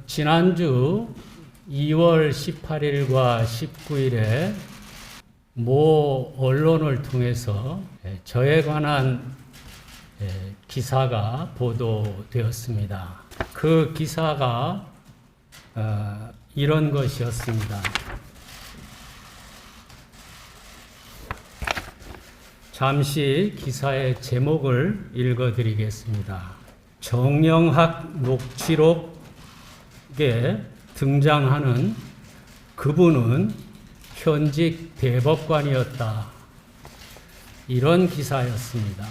지난주 2월 18일과 19일에 모 언론을 통해서 저에 관한 기사가 보도되었습니다. 그 기사가 이런 것이었습니다. 잠시 기사의 제목을 읽어드리겠습니다. 정영학 녹취록에 등장하는 그분은 현직 대법관이었다. 이런 기사였습니다.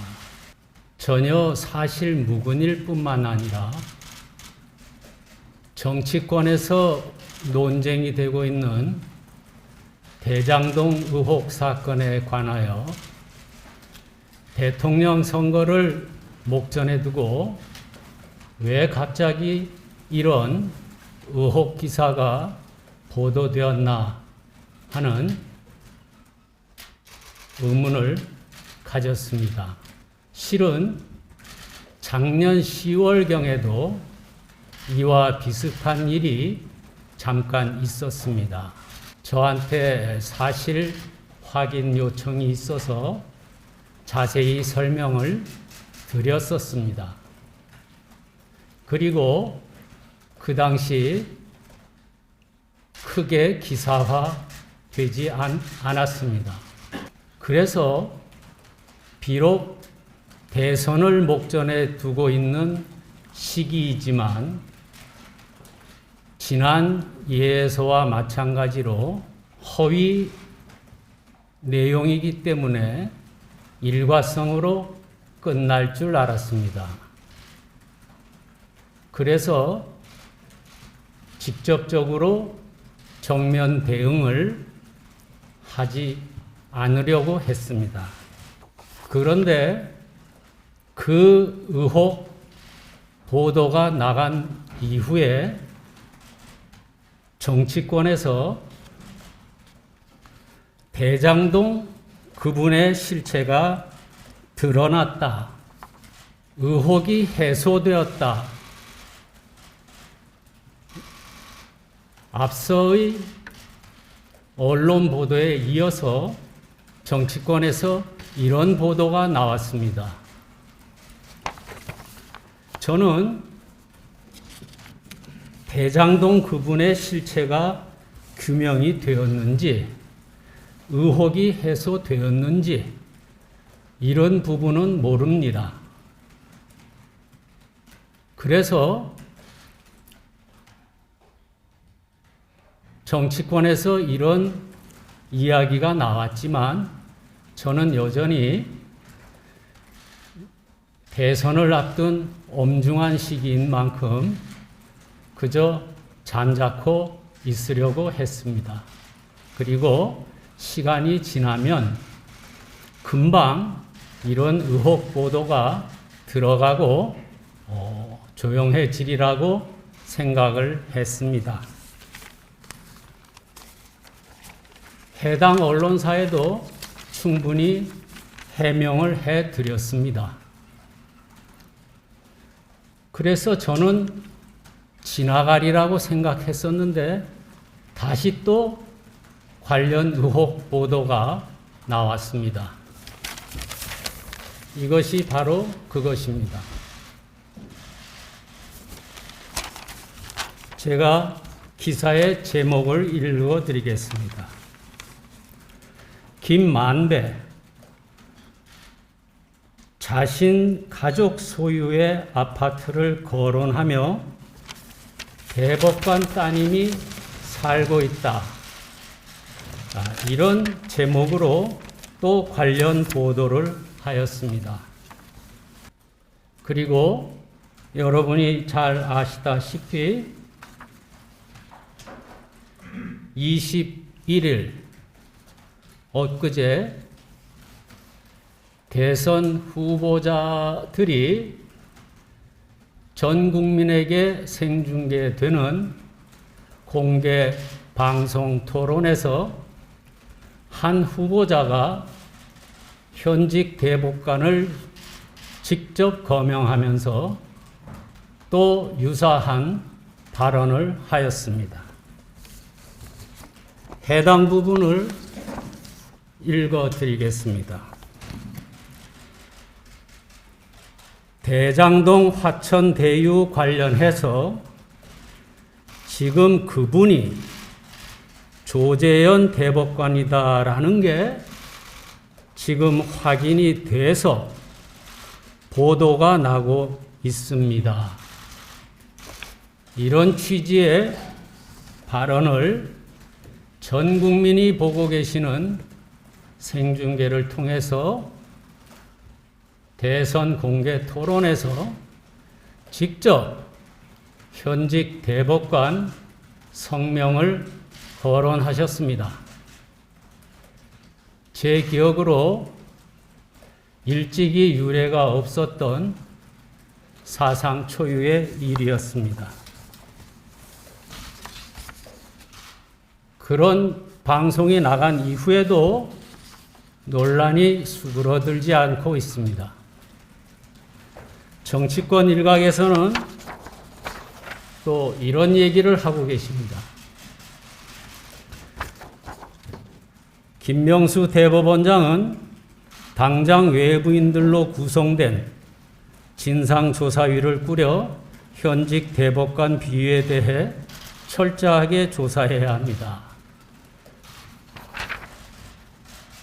전혀 사실무근일 뿐만 아니라 정치권에서 논쟁이 되고 있는 대장동 의혹 사건에 관하여 대통령 선거를 목전에 두고 왜 갑자기 이런 의혹 기사가 보도되었나 하는 의문을 가졌습니다. 실은 작년 10월경에도 이와 비슷한 일이 잠깐 있었습니다. 저한테 사실 확인 요청이 있어서 자세히 설명을 드렸었습니다. 그리고 그 당시 크게 기사화되지 않았습니다. 그래서 비록 대선을 목전에 두고 있는 시기이지만 지난 예에서와 마찬가지로 허위 내용이기 때문에 일과성으로 끝날 줄 알았습니다. 그래서 직접적으로 정면 대응을 하지 않으려고 했습니다. 그런데 그 의혹 보도가 나간 이후에 정치권에서 대장동 그분의 실체가 드러났다. 의혹이 해소되었다. 앞서의 언론 보도에 이어서 정치권에서 이런 보도가 나왔습니다. 저는 대장동 그분의 실체가 규명이 되었는지, 의혹이 해소되었는지 이런 부분은 모릅니다. 그래서 정치권에서 이런 이야기가 나왔지만 저는 여전히 대선을 앞둔 엄중한 시기인 만큼 그저 잠자코 있으려고 했습니다. 그리고 시간이 지나면 금방 이런 의혹 보도가 들어가고 조용해지리라고 생각을 했습니다. 해당 언론사에도 충분히 해명을 해드렸습니다. 그래서 저는 지나가리라고 생각했었는데 다시 또 관련 의혹 보도가 나왔습니다. 이것이 바로 그것입니다. 제가 기사의 제목을 읽어드리겠습니다. 김만배, 자신 가족 소유의 아파트를 거론하며 대법관 따님이 살고 있다. 이런 제목으로 또 관련 보도를 하였습니다. 그리고 여러분이 잘 아시다시피 21일 엊그제 대선 후보자들이 전 국민에게 생중계되는 공개 방송 토론에서 한 후보자가 현직 대법관을 직접 거명하면서 또 유사한 발언을 하였습니다. 해당 부분을 읽어드리겠습니다. 대장동 화천 대유 관련해서 지금 그분이 조재현 대법관이다라는 게 지금 확인이 돼서 보도가 나고 있습니다. 이런 취지의 발언을 전 국민이 보고 계시는 생중계를 통해서 대선 공개 토론에서 직접 현직 대법관 성명을 거론하셨습니다. 제 기억으로 일찍이 유례가 없었던 사상 초유의 일이었습니다. 그런 방송이 나간 이후에도 논란이 수그러들지 않고 있습니다. 정치권 일각에서는 또 이런 얘기를 하고 계십니다. 김명수 대법원장은 당장 외부인들로 구성된 진상조사위를 꾸려 현직 대법관 비위에 대해 철저하게 조사해야 합니다.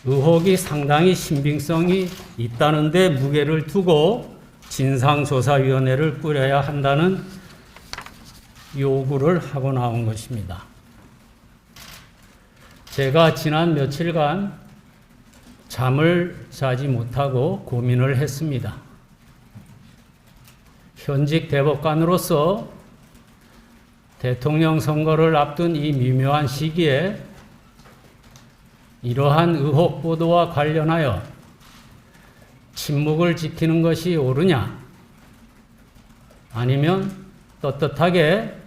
의혹이 상당히 신빙성이 있다는데 무게를 두고 진상조사위원회를 꾸려야 한다는 요구를 하고 나온 것입니다. 제가 지난 며칠간 잠을 자지 못하고 고민을 했습니다. 현직 대법관으로서 대통령 선거를 앞둔 이 미묘한 시기에 이러한 의혹 보도와 관련하여 침묵을 지키는 것이 옳으냐, 아니면 떳떳하게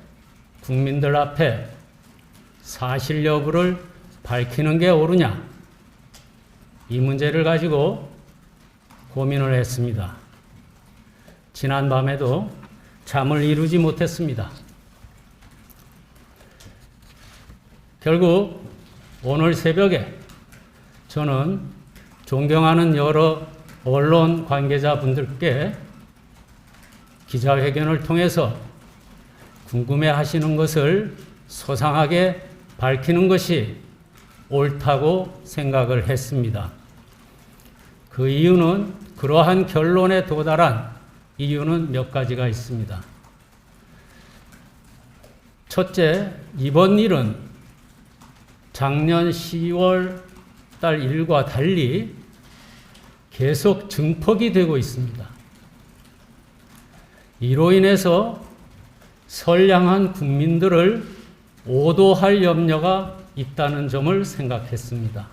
국민들 앞에 사실 여부를 밝히는 게 옳으냐, 이 문제를 가지고 고민을 했습니다. 지난 밤에도 잠을 이루지 못했습니다. 결국 오늘 새벽에 저는 존경하는 여러 언론 관계자분들께 기자회견을 통해서 궁금해하시는 것을 소상하게 밝히는 것이 옳다고 생각을 했습니다. 그 이유는, 그러한 결론에 도달한 이유는 몇 가지가 있습니다. 첫째, 이번 일은 작년 10월 달 일과 달리 계속 증폭이 되고 있습니다. 이로 인해서 선량한 국민들을 오도할 염려가 있다는 점을 생각했습니다.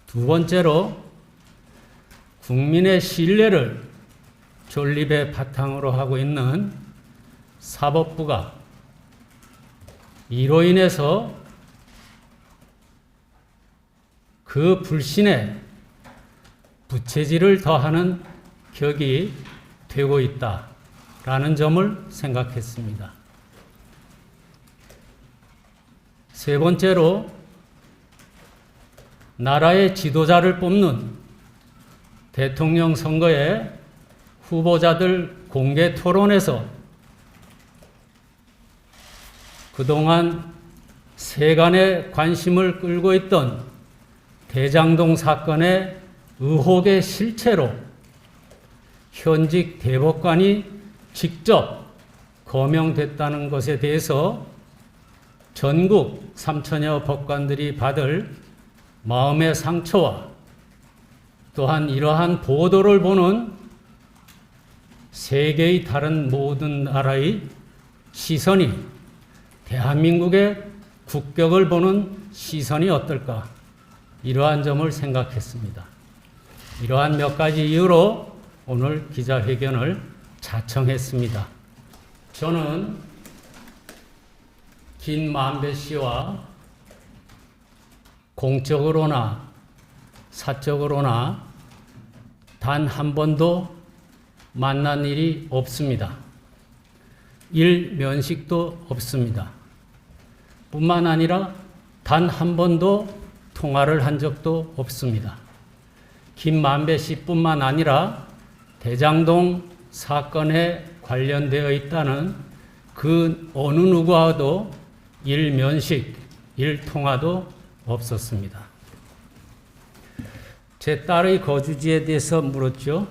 두 번째로, 국민의 신뢰를 존립의 바탕으로 하고 있는 사법부가 이로 인해서 그 불신에 부채질을 더하는 격이 되고 있다라는 점을 생각했습니다. 세 번째로, 나라의 지도자를 뽑는 대통령 선거에 후보자들 공개 토론에서 그동안 세간의 관심을 끌고 있던 대장동 사건의 의혹의 실체로 현직 대법관이 직접 거명됐다는 것에 대해서 전국 3천여 법관들이 받을 마음의 상처와 또한 이러한 보도를 보는 세계의 다른 모든 나라의 시선이, 대한민국의 국격을 보는 시선이 어떨까, 이러한 점을 생각했습니다. 이러한 몇 가지 이유로 오늘 기자회견을 자청했습니다. 저는 김만배 씨와 공적으로나 사적으로나 단 한 번도 만난 일이 없습니다. 일면식도 없습니다. 뿐만 아니라 단 한 번도 통화를 한 적도 없습니다. 김만배 씨뿐만 아니라 대장동 사건에 관련되어 있다는 그 어느 누구와도 일면식, 일통화도 없었습니다. 제 딸의 거주지에 대해서 물었죠.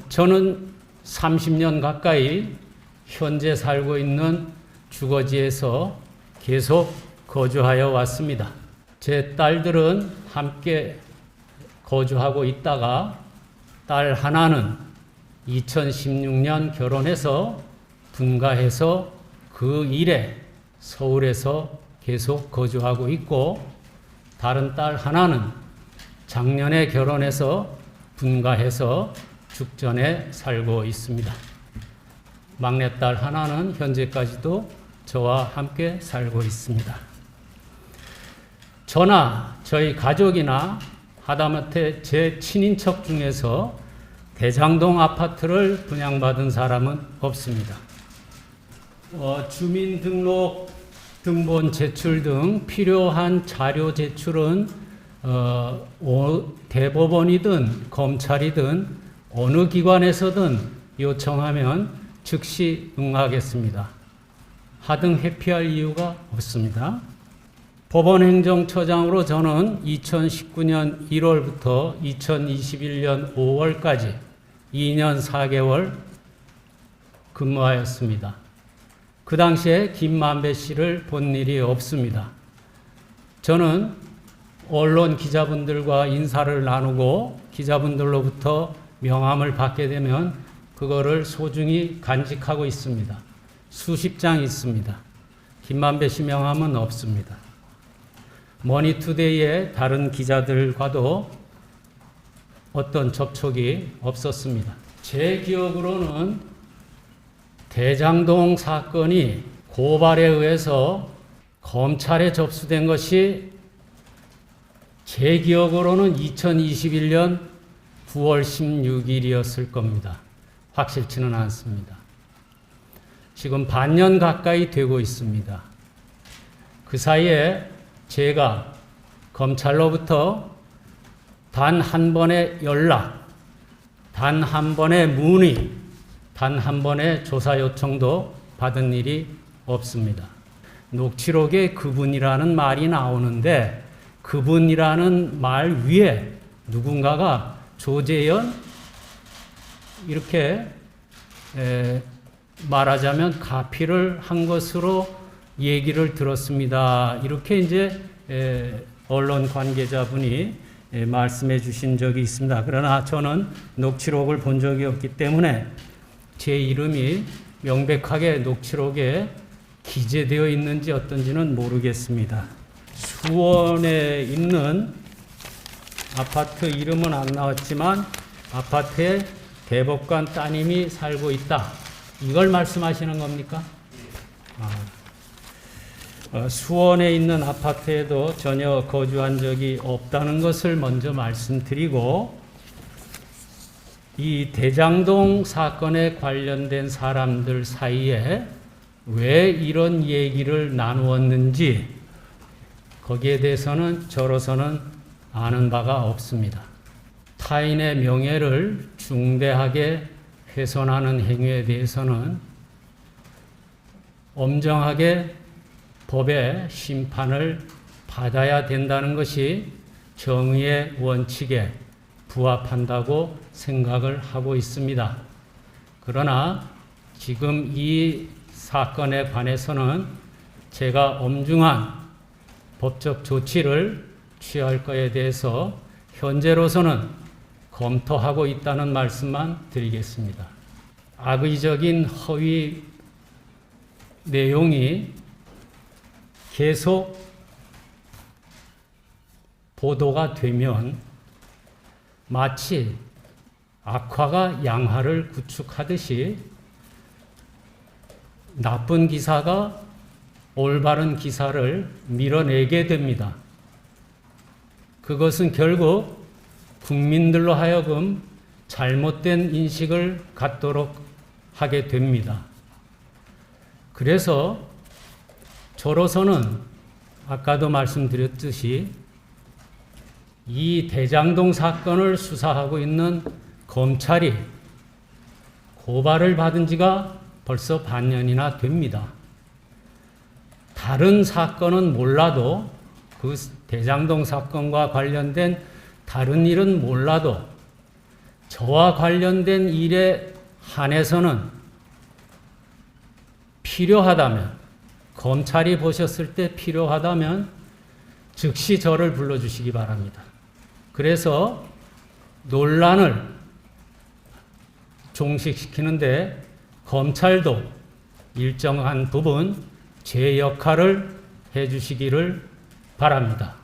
저는 30년 가까이 현재 살고 있는 주거지에서 계속 거주하여 왔습니다. 제 딸들은 함께 거주하고 있다가 딸 하나는 2016년 결혼해서 분가해서 그 이래 서울에서 계속 거주하고 있고, 다른 딸 하나는 작년에 결혼해서 분가해서 죽전에 살고 있습니다. 막내딸 하나는 현재까지도 저와 함께 살고 있습니다. 저나 저희 가족이나 하다못해 제 친인척 중에서 대장동 아파트를 분양받은 사람은 없습니다. 주민등록 등본 제출 등 필요한 자료 제출은 대법원이든 검찰이든 어느 기관에서든 요청하면 즉시 응하겠습니다. 하등 회피할 이유가 없습니다. 법원행정처장으로 저는 2019년 1월부터 2021년 5월까지 2년 4개월 근무하였습니다. 그 당시에 김만배 씨를 본 일이 없습니다. 저는 언론 기자분들과 인사를 나누고 기자분들로부터 명함을 받게 되면 그거를 소중히 간직하고 있습니다. 수십 장 있습니다. 김만배 씨 명함은 없습니다. 머니투데이의 다른 기자들과도 어떤 접촉이 없었습니다. 제 기억으로는 대장동 사건이 고발에 의해서 검찰에 접수된 것이 제 기억으로는 2021년 9월 16일이었을 겁니다. 확실치는 않습니다. 지금 반년 가까이 되고 있습니다. 그 사이에 제가 검찰로부터 단 한 번의 연락, 단 한 번의 문의, 단 한 번의 조사 요청도 받은 일이 없습니다. 녹취록에 그분이라는 말이 나오는데 그분이라는 말 위에 누군가가 조재현 이렇게 말하자면 가피를 한 것으로 얘기를 들었습니다. 이렇게 이제 언론 관계자분이 말씀해 주신 적이 있습니다. 그러나 저는 녹취록을 본 적이 없기 때문에 제 이름이 명백하게 녹취록에 기재되어 있는지 어떤지는 모르겠습니다. 수원에 있는 아파트 이름은 안 나왔지만 아파트에 대법관 따님이 살고 있다. 이걸 말씀하시는 겁니까? 수원에 있는 아파트에도 전혀 거주한 적이 없다는 것을 먼저 말씀드리고, 이 대장동 사건에 관련된 사람들 사이에 왜 이런 얘기를 나누었는지 거기에 대해서는 저로서는 아는 바가 없습니다. 타인의 명예를 중대하게 훼손하는 행위에 대해서는 엄정하게 법의 심판을 받아야 된다는 것이 정의의 원칙에 부합한다고 생각을 하고 있습니다. 그러나 지금 이 사건에 관해서는 제가 엄중한 법적 조치를 취할 것에 대해서 현재로서는 검토하고 있다는 말씀만 드리겠습니다. 악의적인 허위 내용이 계속 보도가 되면 마치 악화가 양화를 구축하듯이 나쁜 기사가 올바른 기사를 밀어내게 됩니다. 그것은 결국 국민들로 하여금 잘못된 인식을 갖도록 하게 됩니다. 그래서 저로서는 아까도 말씀드렸듯이 이 대장동 사건을 수사하고 있는 검찰이 고발을 받은 지가 벌써 반년이나 됩니다. 다른 사건은 몰라도 그 대장동 사건과 관련된 다른 일은 몰라도 저와 관련된 일에 한해서는 필요하다면, 검찰이 보셨을 때 필요하다면 즉시 저를 불러주시기 바랍니다. 그래서 논란을 종식시키는데 검찰도 일정한 부분 제 역할을 해주시기를 바랍니다.